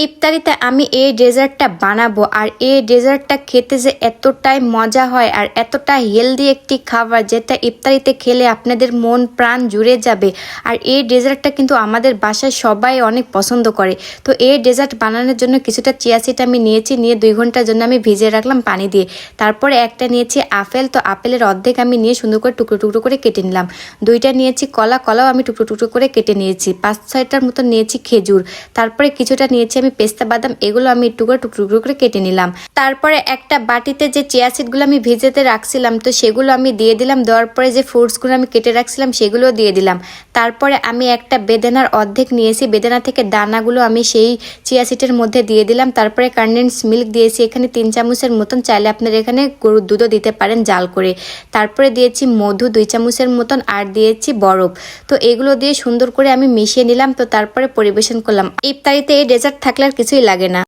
ইফতারিতে আমি এই ডেজার্টটা বানাবো আর এই ডেজার্টটা খেতে যে এতটাই মজা হয় আর এতটা হেলদি একটি খাবার যেটা ইফতারিতে খেলে আপনাদের মন প্রাণ জুড়ে যাবে। আর এই ডেজার্টটা কিন্তু আমাদের বাসায় সবাই অনেক পছন্দ করে। তো এই ডেজার্ট বানানোর জন্য কিছুটা চিয়া সিড আমি নিয়েছি, নিয়ে 2 ঘন্টার জন্য আমি ভিজিয়ে রাখলাম পানি দিয়ে। তারপরে একটা নিয়েছি আপেল, তো আপেলের অর্ধেক আমি নিয়ে সুন্দর করে টুকরো টুকরো করে কেটে নিলাম। 2টা নিয়েছি কলা, কলাও আমি টুকরো টুকরো করে কেটে নিয়েছি। 5-6টার মতো নিয়েছি খেজুর। তারপরে কিছুটা নিয়েছি আমি পেস্তা বাদাম, এগুলো আমি টুকরো টুকরো করে কেটে নিলাম। তারপরে একটা বাটিতে যে চিয়া সিডগুলো আমি ভিজেতে রাখছিলাম তো সেগুলো আমি দিয়ে দিলাম। দেওয়ার পরে যে ফ্রুটসগুলো আমি কেটে রাখছিলাম সেগুলো দিয়ে দিলাম। তারপরে আমি একটা বেদানার অর্ধেক নিয়েছি, বেদানা থেকে দানাগুলো আমি সেই চিয়া সিডের মধ্যে দিয়ে দিলাম। তারপরে কনডেন্স মিল্ক দিয়েছি এখানে 3 চামচের মতন, চাইলে আপনারা এখানে গরুর দুধও দিতে পারেন জাল করে। তারপরে দিয়েছি মধু 2 চামচের মতন আর দিয়েছি বরফ। তো এগুলো দিয়ে সুন্দর করে আমি মিশিয়ে নিলাম। তো তারপরে পরিবেশন করলাম। ইফতারিতে এই ডেজার্ট থাকলে আর কিছুই লাগে না।